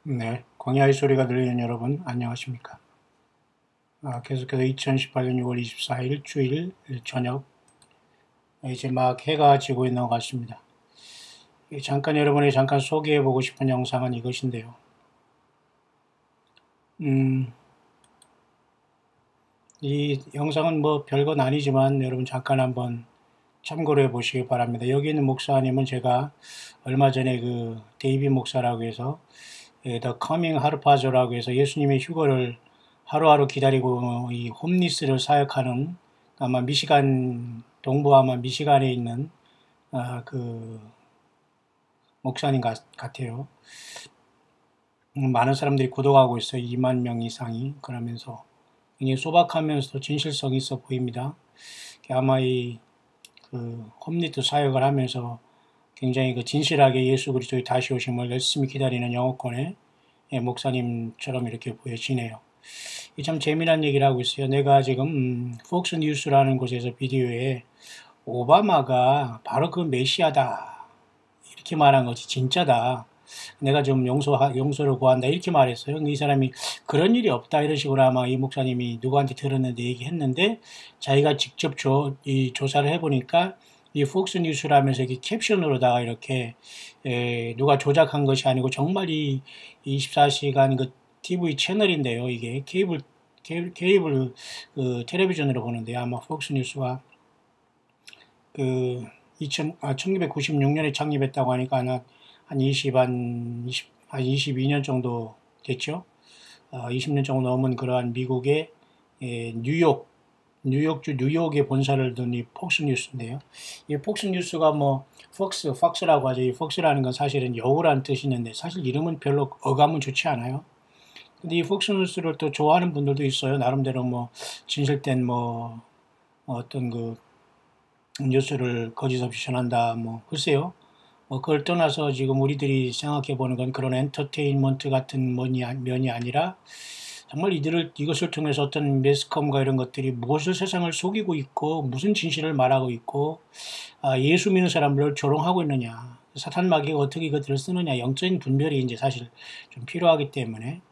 네, 광야의 소리가 들리는 여러분 안녕하십니까? 계속해서 2018년 6월 24일 주일 저녁 이제 막 해가 지고 있는 것 같습니다. 잠깐 여러분이 잠깐 소개해보고 싶은 영상은 이것인데요. 음, 이 영상은 뭐 별건 아니지만 여러분 잠깐 한번 참고를 해보시기 바랍니다. 여기 있는 목사님은 제가 얼마 전에 그 데이비 목사라고 해서 더 커밍 하르파저라고 해서 예수님의 휴거를 하루하루 기다리고 이 홈리스를 사역하는 아마 미시간 동부 아마 미시간에 있는 그 목사님 같아요. 많은 사람들이 구독하고 있어요. 2만 명 이상이. 그러면서 굉장히 소박하면서도 진실성이 있어 보입니다. 아마 이 그 홈리스 사역을 하면서 굉장히 그 진실하게 예수 그리스도의 다시 오심을 열심히 기다리는 영어권의 목사님처럼 이렇게 보여지네요. 참 재미난 얘기를 하고 있어요. 내가 지금 폭스 뉴스라는 곳에서 비디오에 오바마가 바로 그 메시아다 이렇게 말한 것이 진짜다. 내가 좀 용서를 구한다 이렇게 말했어요. 이 사람이 그런 일이 없다 이런 식으로 아마 이 목사님이 누구한테 들었는데 얘기했는데 자기가 직접 조사를 해보니까 이 폭스 뉴스라면서 이렇게 캡션으로다가 이렇게 누가 조작한 것이 아니고 정말 이 24시간 그 TV 채널인데요. 이게 케이블 그 텔레비전으로 보는데 아마 폭스 뉴스가 그 1996년에 창립했다고 하니까 한 22년 정도 됐죠. 20년 정도 넘은 그러한 미국의 뉴욕주 뉴욕에 본사를 둔 이 폭스뉴스인데요. 이 폭스뉴스가 뭐 폭스라고 하죠. 이 폭스라는 건 사실은 여우라는 뜻이 있는데 사실 이름은 별로 어감은 좋지 않아요. 근데 이 폭스뉴스를 또 좋아하는 분들도 있어요. 나름대로 뭐 진실된 뭐 어떤 그 뉴스를 거짓없이 전한다. 뭐 글쎄요. 그걸 떠나서 지금 우리들이 생각해 보는 건 그런 엔터테인먼트 같은 면이 아니라 정말 이것을 통해서 어떤 매스컴과 이런 것들이 무엇을 세상을 속이고 있고 무슨 진실을 말하고 있고 예수 믿는 사람들을 조롱하고 있느냐 사탄 마귀가 어떻게 이것들을 쓰느냐 영적인 분별이 이제 사실 좀 필요하기 때문에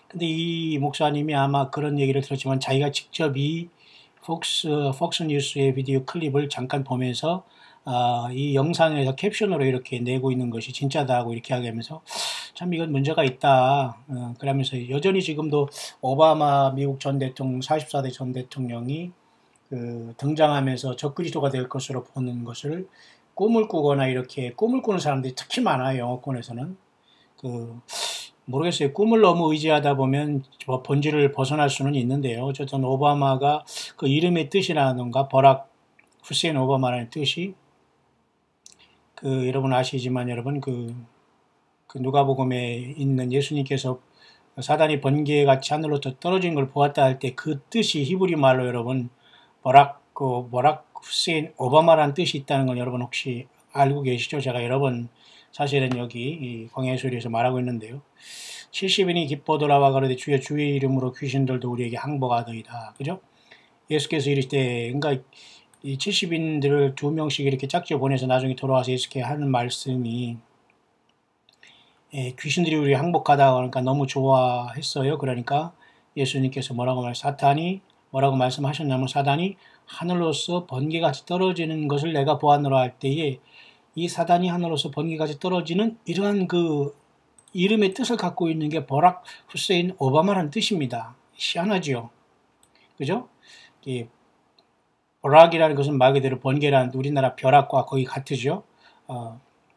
근데 이 목사님이 아마 그런 얘기를 들었지만 자기가 직접 이 폭스 뉴스의 비디오 클립을 잠깐 보면서 이 영상에서 캡션으로 이렇게 내고 있는 것이 진짜다 하고 이렇게 하면서 참 이건 문제가 있다. 그러면서 여전히 지금도 오바마 미국 전 대통령 44대 전 대통령이 그 등장하면서 적그리스도가 될 것으로 보는 것을 꿈을 꾸거나 이렇게 꿈을 꾸는 사람들이 특히 많아요. 영어권에서는. 모르겠어요. 꿈을 너무 의지하다 보면 본질을 벗어날 수는 있는데요. 어쨌든 오바마가 그 이름의 뜻이라던가 버락 후세인 오바마라는 뜻이 여러분 아시지만 여러분 그 누가복음에 있는 예수님께서 사단이 번개같이 하늘로 떨어진 걸 보았다 할 때 그 뜻이 히브리 말로 여러분 버락 후세인 오바마라는 뜻이 있다는 건 여러분 혹시 알고 계시죠? 제가 여러 번 사실은 여기 이 광야의 소리에서 말하고 있는데요. 70인이 기뻐 돌아와 가로되 주의 이름으로 귀신들도 우리에게 항복하더이다. 그죠? 예수께서 이르시되 그러니까 이 70인들을 2명씩 이렇게 짝지어 보내서 나중에 돌아와서 예수께 하는 말씀이 귀신들이 우리 항복하다 그러니까 너무 좋아했어요. 그러니까 예수님께서 사탄이 뭐라고 말씀하셨냐면 사단이 하늘로서 번개같이 떨어지는 것을 내가 보았노라 할 때에 이 사단이 하늘로서 번개같이 떨어지는 이러한 그 이름의 뜻을 갖고 있는 게 버락 후세인 오바마라는 뜻입니다. 희한하지요. 그죠? 버락이라는 것은 말 그대로 번개라는 우리나라 벼락과 거의 같으죠.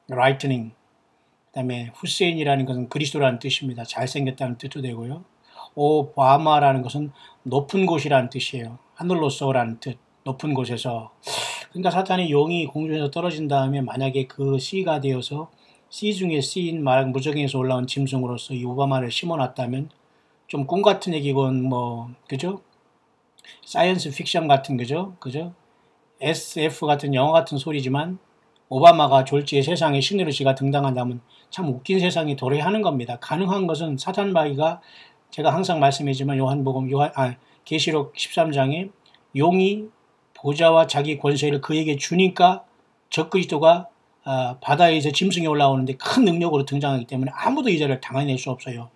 라이트닝. 그 다음에 후세인이라는 것은 그리스도라는 뜻입니다. 잘생겼다는 뜻도 되고요. 오바마라는 것은 높은 곳이라는 뜻이에요. 하늘로서라는 뜻. 높은 곳에서. 그러니까 사탄이 용이 공중에서 떨어진 다음에 만약에 그 C가 되어서 C 중에 C인 무적행에서 올라온 짐승으로서 이 오바마를 심어놨다면 좀 꿈 같은 얘기건 그죠? 사이언스 픽션 같은 그죠? SF 같은 영화 같은 소리지만 오바마가 졸지에 세상에 신으로 지가 등장한다면 참 웃긴 세상이 도래하는 겁니다. 가능한 것은 사탄 마귀가 제가 항상 말씀했지만 계시록 13장에 용이 보좌와 자기 권세를 그에게 주니까 적그리스도가 바다에서 짐승이 올라오는데 큰 능력으로 등장하기 때문에 아무도 이 자를 당해낼 수 없어요.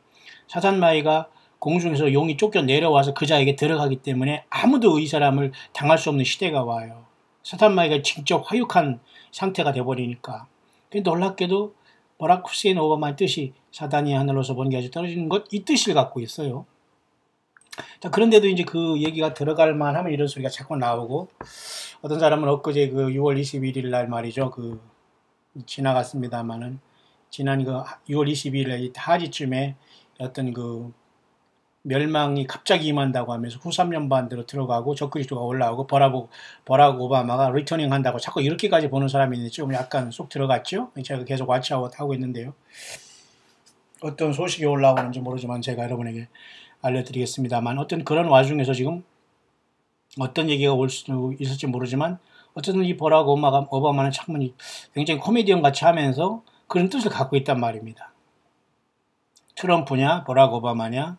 사탄마귀가 공중에서 용이 쫓겨 내려와서 그 자에게 들어가기 때문에 아무도 이 사람을 당할 수 없는 시대가 와요. 사탄마귀가 직접 화육한 상태가 돼버리니까. 놀랍게도 버락 후세인 오바마의 뜻이 사단이 하늘로서 번개같이 떨어지는 것, 이 뜻을 갖고 있어요. 자, 그런데도 이제 그 얘기가 들어갈 만하면 이런 소리가 자꾸 나오고, 어떤 사람은 엊그제 그 6월 21일 날 말이죠. 지나갔습니다만은, 지난 6월 22일 날 하지쯤에 어떤 멸망이 갑자기 임한다고 하면서 후 3년 반대로 들어가고 적그리스도가 올라오고 버락 오바마가 리터닝 한다고 자꾸 이렇게까지 보는 사람이 있는데 좀 약간 쏙 들어갔죠. 제가 계속 왓츠아웃 하고 있는데요. 어떤 소식이 올라오는지 모르지만 제가 여러분에게 알려드리겠습니다만, 어떤 그런 와중에서 지금 어떤 얘기가 올 수 있을지 모르지만 어쨌든 이 버락 오바마는 참 굉장히 코미디언 같이 하면서 그런 뜻을 갖고 있단 말입니다. 트럼프냐 버락 오바마냐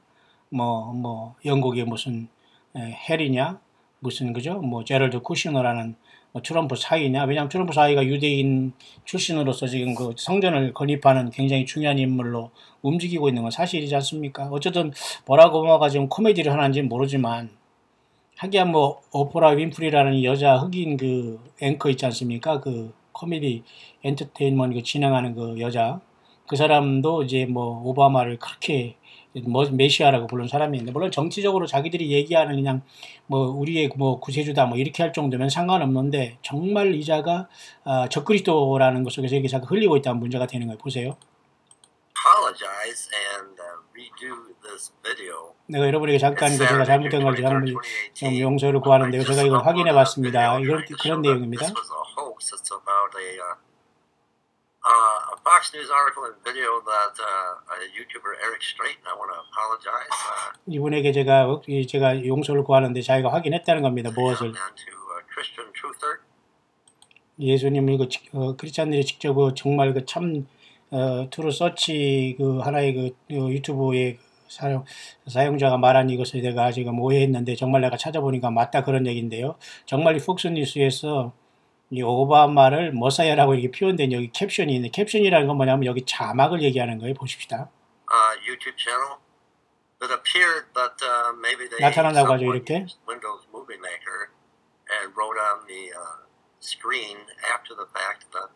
영국의 무슨 해리냐 무슨 그죠 제럴드 쿠시너라는 트럼프 사이냐. 왜냐하면 트럼프 사이가 유대인 출신으로서 지금 그 성전을 건립하는 굉장히 중요한 인물로 움직이고 있는 건 사실이지 않습니까? 어쨌든 버락 오바마가 지금 코미디를 하는지는 모르지만 하기야 오프라 윈프리라는 여자 흑인 그 앵커 있지 않습니까? 그 코미디 엔터테인먼트 진행하는 그 여자, 그 사람도 이제 오바마를 그렇게 메시아라고 부르는 사람이 있는데, 물론 정치적으로 자기들이 얘기하는 그냥 우리의 구세주다 이렇게 할 정도면 상관없는데, 정말 이자가 적그리스도라는 것 속에서 이게 자꾸 흘리고 있다는 문제가 되는 거예요. 보세요. Apologize and redo this video. 내가 여러분에게 잠깐 제가 잘못된 걸 좀 용서를 구하는데요. 제가 이걸 확인해 봤습니다. 그런 내용입니다. A Fox News article and video that YouTuber Eric Strait, and I want to apologize. 이분에게 제가 용서를 구하는데 자기가 확인했다는 겁니다. 무엇을? 예수님 크리스찬들이 직접 정말 참 트루 서치 하나의 유튜브의 사용자가 말한 이것을 내가 지금 오해했는데 정말 내가 찾아보니까 맞다 그런 얘기인데요. 정말 이 폭스뉴스에서 이 오바마를 머사야라고 이렇게 표현된 여기 캡션이 있는데, 캡션이라는 건 뭐냐면 여기 자막을 얘기하는 거예요. 보십시다. YouTube channel that appeared that maybe they 나타난다고 하죠. 이렇게. Windows Movie Maker and wrote on the screen after the fact that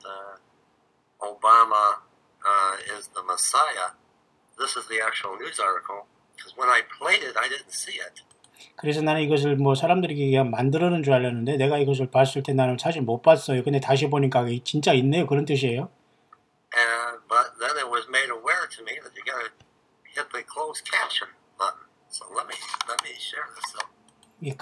Obama is the Messiah. This is the actual news article because when I played it, I didn't see it. 그래서 나는 이것을 사람들이 그냥 만들어는 줄 알았는데 내가 이것을 봤을 때 나는 사실 못 봤어요. 근데 다시 보니까 진짜 있네요. 그런 뜻이에요. But then it was made aware to me that you got to hit the closed caption button. So let me share this. 이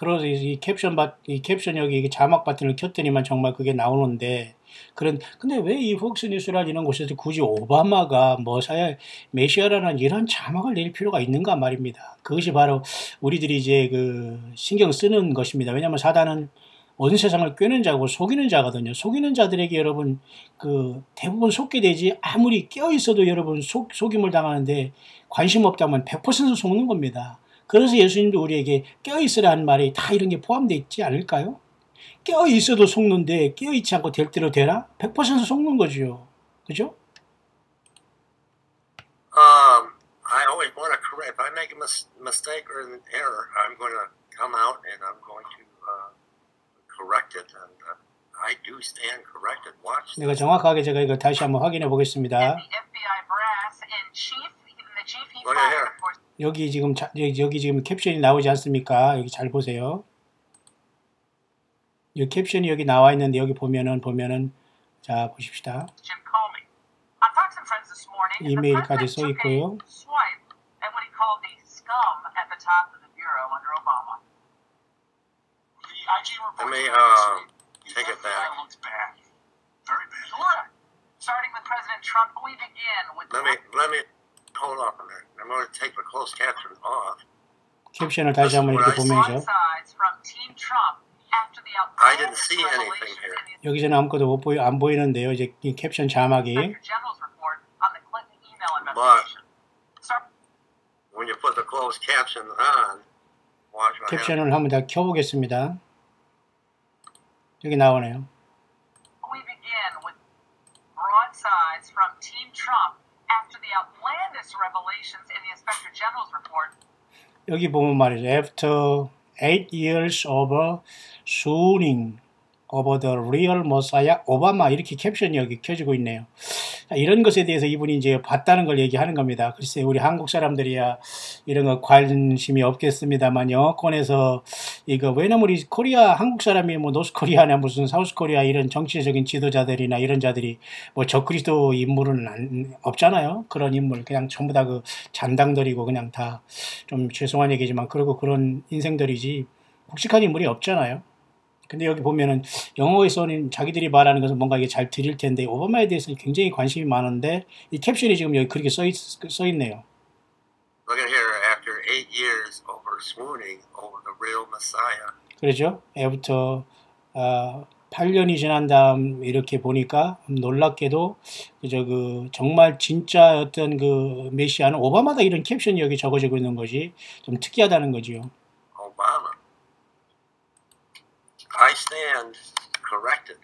캡션 여기 자막 버튼을 켰더니만 정말 그게 나오는데, 근데 왜 이 폭스뉴스라는 이런 곳에서 굳이 오바마가 메시아라는 이런 자막을 낼 필요가 있는가 말입니다. 그것이 바로 우리들이 이제 신경 쓰는 것입니다. 왜냐하면 사단은 온 세상을 꿰는 자고 속이는 자거든요. 속이는 자들에게 여러분 대부분 속게 되지, 아무리 깨어 있어도 여러분 속임을 당하는데 관심 없다면 100% 속는 겁니다. 그래서 예수님도 우리에게 깨어있으라는 말이 다 이런 게 포함되어 있지 않을까요? 깨어있어도 속는데 깨어있지 않고 될 대로 되라? 100% 속는 거죠. 그죠? I always want to correct. If I make a mistake or an error, I'm going to come out and I'm going to correct it. And I do stand corrected. Watch. 내가 정확하게 제가 이거 다시 한번 확인해 보겠습니다. Look at here. 여기 지금 캡션이 나오지 않습니까? 여기 잘 보세요. 이 캡션이 여기 나와 있는데 여기 보면은 자 보십시다. 이메일까지 써 있고요. Let me take it back. Let me hold up a minute. I'm going to take the closed caption off. 캡션을 다시 한번 이렇게 보면서 I didn't see anything here. 여기서는 아무것도 안 보이는데요. 이제 이 캡션 자막이. But when you put the closed caption on, watch what happens. 캡션을 한번 다 켜보겠습니다. 여기 나오네요. outlandish revelations in the Inspector General's report. 여기 보면 말이죠. After 8 years of swooning over the real Messiah, 오바마 이렇게 캡션이 여기 켜지고 있네요. 자, 이런 것에 대해서 이분이 이제 봤다는 걸 얘기하는 겁니다. 글쎄 우리 한국 사람들이야 이런 거 관심이 없겠습니다만 영어권에서 이거 왜냐면 우리 코리아 한국 사람이 뭐 노스코리아나 무슨 사우스코리아 이런 정치적인 지도자들이나 이런 자들이 뭐 적그리스도 인물은 없잖아요. 그런 인물 그냥 전부 다 그 잔당들이고 그냥 다 좀 죄송한 얘기지만 그러고 그런 인생들이지 묵직한 인물이 없잖아요. 근데 여기 보면은 영어에서는 자기들이 말하는 것은 뭔가 이게 잘 들릴 텐데 오바마에 대해서는 굉장히 관심이 많은데 이 캡션이 지금 여기 그렇게 써 있네요. Look at here, after 8 years over swooning over the real Messiah. 그렇죠? 애부터 8년이 지난 다음 이렇게 보니까 놀랍게도 그저 그 정말 진짜 어떤 그 메시아는 오바마다 이런 캡션이 여기 적어지고 있는 것이 좀 특이하다는 거지요. Obama. I stand corrected.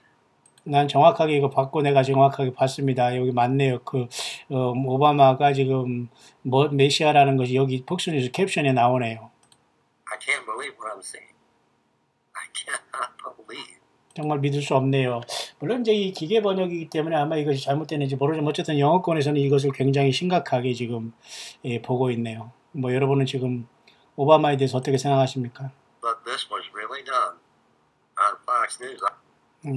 난 정확하게 이거 받고 내가 정확하게 봤습니다. 여기 맞네요. 그 오바마가 지금 뭐 메시아라는 것이 여기 폭스뉴스 캡션에 나오네요. I can't believe what I'm seeing. I cannot believe. 정말 믿을 수 없네요. 물론 이제 이 기계 번역이기 때문에 아마 이것이 잘못됐는지 모르지만 어쨌든 영어권에서는 이것을 굉장히 심각하게 지금 보고 있네요. 뭐 여러분은 지금 오바마에 대해서 어떻게 생각하십니까? But this was really done on Fox News.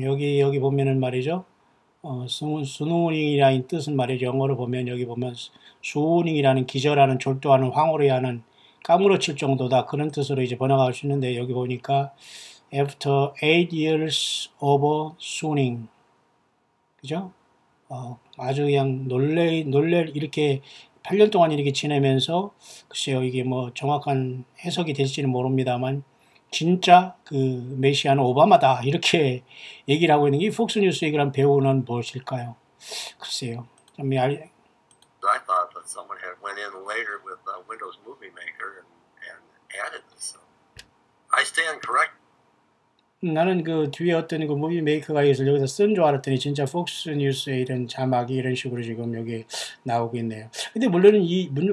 여기 보면은 말이죠. 스누닝이라는 뜻은 말이죠. 영어로 보면 여기 보면 스누닝이라는 기절하는 졸도하는 황홀히 하는 까무러칠 정도다 그런 뜻으로 이제 번역할 수 있는데 여기 보니까 after 8 years of swooning 그죠? 아주 그냥 놀래 이렇게 8년 동안 이렇게 지내면서 글쎄요 이게 뭐 정확한 해석이 될지는 모릅니다만 진짜 그 메시아는 오바마다 이렇게 얘기를 하고 있는 이 폭스뉴스 얘기를 한 배우는 무엇일까요? 글쎄요. 좀 I thought that someone had went in later with Windows Movie Maker and added this. I stand correct. 나는 그 뒤에 어떤 그 무비 메이커가 이것을 여기서 쓴 줄 알았더니 진짜 폭스뉴스의 이런 자막이 이런 식으로 지금 여기 나오고 있네요. 근데 물론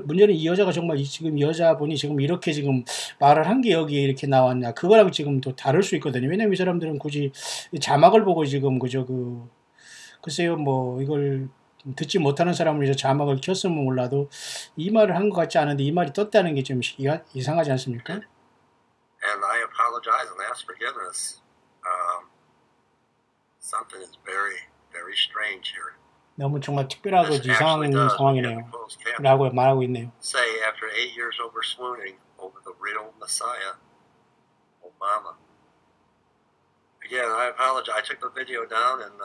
문제는 이 여자가 정말 지금 여자분이 지금 이렇게 지금 말을 한 게 여기에 이렇게 나왔냐 그거랑 지금 또 다를 수 있거든요. 왜냐면 이 사람들은 굳이 자막을 보고 지금 그저 글쎄요 뭐 이걸 듣지 못하는 사람을 이제 자막을 켰으면 몰라도 이 말을 한 것 같지 않은데 이 말이 떴다는 게 좀 이상하지 않습니까? And I apologize and ask forgiveness. Something is very, very strange here. 너무 정말 특별하고 이상한 상황이네요. 라고 말하고 있네요. Say after 8 years over swooning over the real Messiah, Obama. Again, I apologize. I took the video down and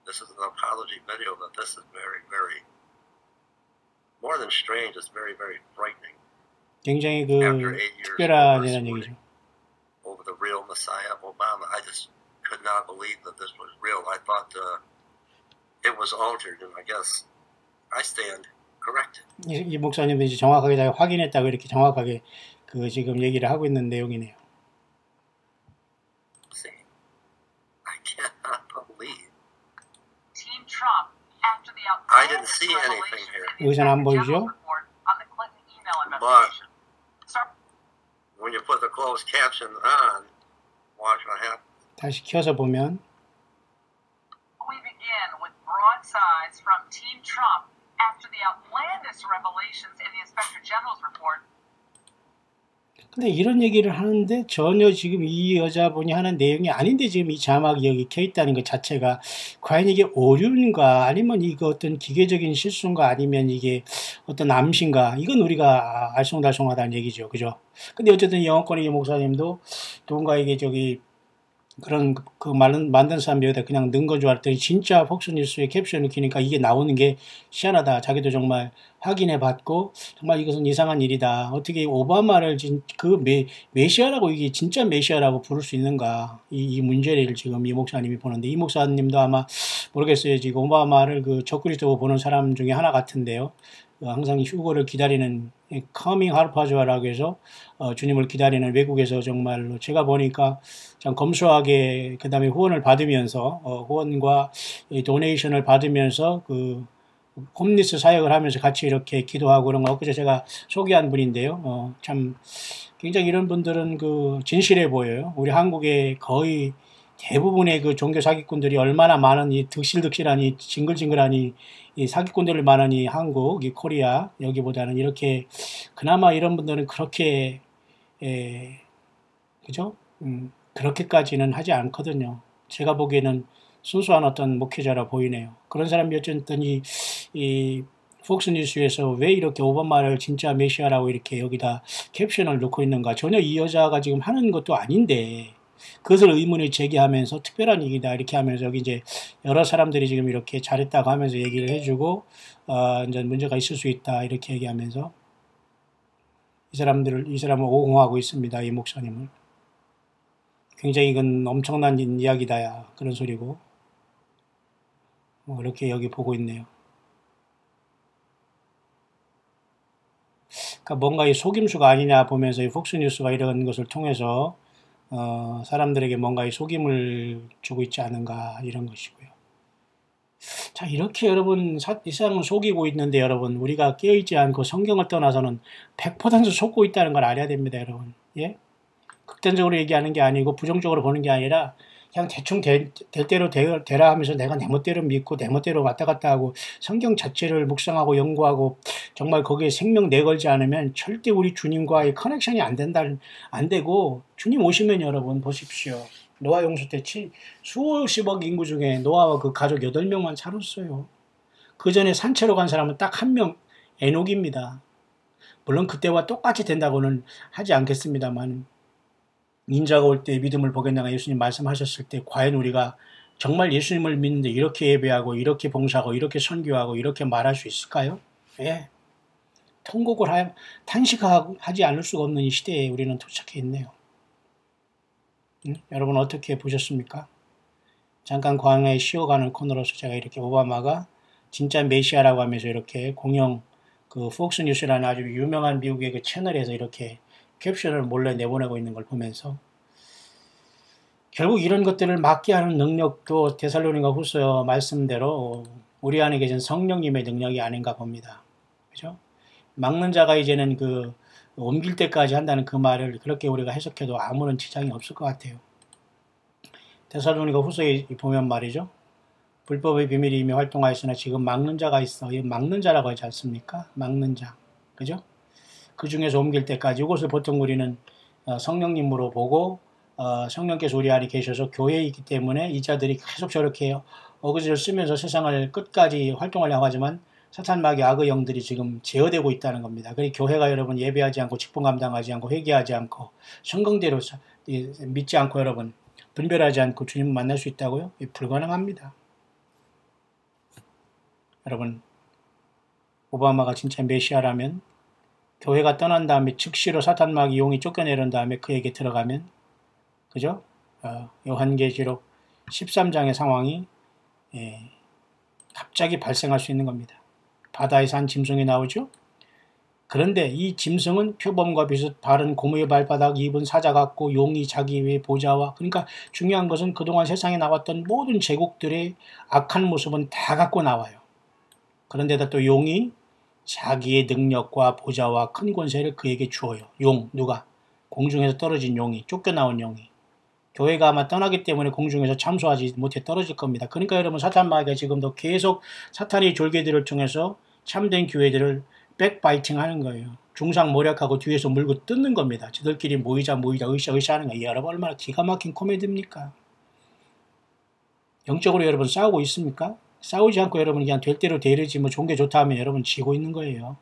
this is an apology video, but this is very, very more than strange. It's very, very frightening. 굉장히 그 특별하다는 얘기죠. Over the real Messiah, Obama. I just could not believe that this was real. I thought it was altered, and I guess I stand corrected. 이 목사님도 이제 정확하게 다 확인했다고 이렇게 정확하게 그 지금 얘기를 하고 있는 내용이네요. See, I cannot believe. Team Trump after the I didn't see anything here. 여기서는 안 보이죠? But when you put the closed caption on, watch what happens. 다시 켜서 보면 We begin with broadsides from Team Trump after the outlandish revelations in the Inspector General's report. 근데 이런 얘기를 하는데 전혀 지금 이 여자분이 하는 내용이 아닌데 지금 이 자막이 여기 켜 있다는 것 자체가 과연 이게 오류인가 아니면 이거 어떤 기계적인 실수인가 아니면 이게 어떤 암시인가 이건 우리가 알쏭달쏭하다는 얘기죠. 그죠? 근데 어쨌든 영어권의 목사님도 누군가에게 그런 만든 사람 여기다 그냥 넣은 건 줄 알았더니 진짜 폭스뉴스의 캡션을 키니까 이게 나오는 게 희한하다. 자기도 정말 확인해 봤고 정말 이것은 이상한 일이다. 어떻게 오바마를 메시아라고 이게 진짜 메시아라고 부를 수 있는가. 이 문제를 지금 이 목사님이 보는데 이 목사님도 아마 모르겠어요. 지금 오바마를 그 적그리스도 보는 사람 중에 하나 같은데요. 항상 휴거를 기다리는 커밍 하르파주아라고 해서 주님을 기다리는 외국에서 정말로 제가 보니까 참 검소하게 그 다음에 후원을 받으면서 후원과 도네이션을 받으면서 홈리스 사역을 하면서 같이 이렇게 기도하고 그런 거 엊그제 제가 소개한 분인데요. 참 굉장히 이런 분들은 그 진실해 보여요. 우리 한국의 거의 대부분의 그 종교 사기꾼들이 얼마나 많은 이 득실득실하니 징글징글하니 이 사기꾼들을 많은 이 한국, 이 코리아 여기보다는 이렇게 그나마 이런 분들은 그렇게 그죠? 그렇게까지는 하지 않거든요. 제가 보기에는 순수한 어떤 목회자라 보이네요. 그런 사람이 어쨌든 이 폭스뉴스에서 왜 이렇게 오바마를 진짜 메시아라고 이렇게 여기다 캡션을 넣고 있는가. 전혀 이 여자가 지금 하는 것도 아닌데 그것을 의문을 제기하면서 특별한 얘기다 이렇게 하면서 여기 이제 여러 사람들이 지금 이렇게 잘했다고 하면서 얘기를 해주고 이제 문제가 있을 수 있다 이렇게 얘기하면서 이 사람을 옹호하고 있습니다. 이 목사님을. 굉장히 이건 엄청난 이야기다야 그런 소리고 이렇게 여기 보고 있네요. 그러니까 뭔가 이 속임수가 아니냐 보면서 이 폭스뉴스가 이런 것을 통해서 사람들에게 뭔가 이 속임을 주고 있지 않은가 이런 것이고요. 자 이렇게 여러분 이 세상은 속이고 있는데 여러분 우리가 깨어있지 않고 성경을 떠나서는 100% 속고 있다는 걸 알아야 됩니다. 여러분. 예? 극단적으로 얘기하는 게 아니고 부정적으로 보는 게 아니라 그냥 대충 될 대로 되라 하면서 내가 내 멋대로 믿고 내 멋대로 왔다 갔다 하고 성경 자체를 묵상하고 연구하고 정말 거기에 생명 내걸지 않으면 절대 우리 주님과의 커넥션이 안 되고 주님 오시면 여러분 보십시오. 노아 용수 때 수십억 인구 중에 노아와 그 가족 8명만 살았어요. 그 전에 산채로 간 사람은 딱 한 명 에녹입니다. 물론 그때와 똑같이 된다고는 하지 않겠습니다만 인자가 올 때 믿음을 보겠나가 예수님 말씀하셨을 때 과연 우리가 정말 예수님을 믿는데 이렇게 예배하고 이렇게 봉사하고 이렇게 선교하고 이렇게 말할 수 있을까요? 예. 통곡을 탄식하지 않을 수가 없는 이 시대에 우리는 도착해 있네요. 여러분 어떻게 보셨습니까? 잠깐 광야에 쉬어가는 코너로서 제가 이렇게 오바마가 진짜 메시아라고 하면서 이렇게 공영 그 폭스뉴스라는 아주 유명한 미국의 그 채널에서 이렇게 캡션을 몰래 내보내고 있는 걸 보면서 결국 이런 것들을 막게 하는 능력도 데살로니가 후서 말씀대로 우리 안에 계신 성령님의 능력이 아닌가 봅니다. 그죠? 막는 자가 이제는 그 옮길 때까지 한다는 그 말을 그렇게 우리가 해석해도 아무런 지장이 없을 것 같아요. 데살로니가 후서에 보면 말이죠. 불법의 비밀이 이미 활동하였으나 지금 막는 자가 있어. 이 막는 자라고 하지 않습니까? 막는 자. 그죠? 그 중에서 옮길 때까지 이것을 보통 우리는 성령님으로 보고 성령께서 우리 안에 계셔서 교회에 있기 때문에 이 자들이 계속 저렇게 어그지를 쓰면서 세상을 끝까지 활동하려고 하지만 사탄 마귀 악의 영들이 지금 제어되고 있다는 겁니다. 그리고 교회가 여러분 예배하지 않고 직분 감당하지 않고 회개하지 않고 성경대로 믿지 않고 여러분 분별하지 않고 주님을 만날 수 있다고요? 불가능합니다. 여러분 오바마가 진짜 메시아라면 교회가 떠난 다음에 즉시로 사탄 마귀 용이 쫓겨내는 다음에 그에게 들어가면 그죠? 요한계시록 13장의 상황이 갑자기 발생할 수 있는 겁니다. 바다에서 한 짐승이 나오죠? 그런데 이 짐승은 표범과 비슷 바른 고무의 발바닥 입은 사자 같고 용이 자기 위에 보좌와 그러니까 중요한 것은 그동안 세상에 나왔던 모든 제국들의 악한 모습은 다 갖고 나와요. 그런데다 또 용이 자기의 능력과 보좌와 큰 권세를 그에게 주어요. 용, 누가? 공중에서 떨어진 용이, 쫓겨나온 용이. 교회가 아마 떠나기 때문에 공중에서 참소하지 못해 떨어질 겁니다. 그러니까 여러분 사탄 마귀가 지금도 계속 사탄의 졸개들을 통해서 참된 교회들을 백바이팅 하는 거예요. 중상 모략하고 뒤에서 물고 뜯는 겁니다. 저들끼리 모이자 으쌰으쌰 하는 거예요. 여러분 얼마나 기가 막힌 코미디입니까? 영적으로 여러분 싸우고 있습니까? 싸우지 않고 여러분 그냥 될 대로 되르지 뭐 좋은 게 좋다 하면 여러분 지고 있는 거예요.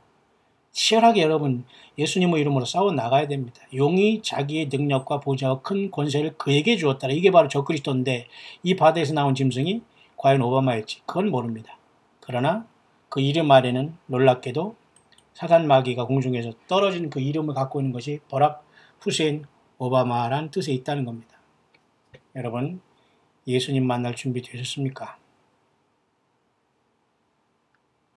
치열하게 여러분 예수님의 이름으로 싸워 나가야 됩니다. 용이 자기의 능력과 보좌와 큰 권세를 그에게 주었다라. 이게 바로 적그리스도인데 이 바다에서 나온 짐승이 과연 오바마일지 그건 모릅니다. 그러나 그 이름 아래는 놀랍게도 사탄 마귀가 공중에서 떨어진 그 이름을 갖고 있는 것이 버락 후세인 오바마란 뜻에 있다는 겁니다. 여러분 예수님 만날 준비 되셨습니까?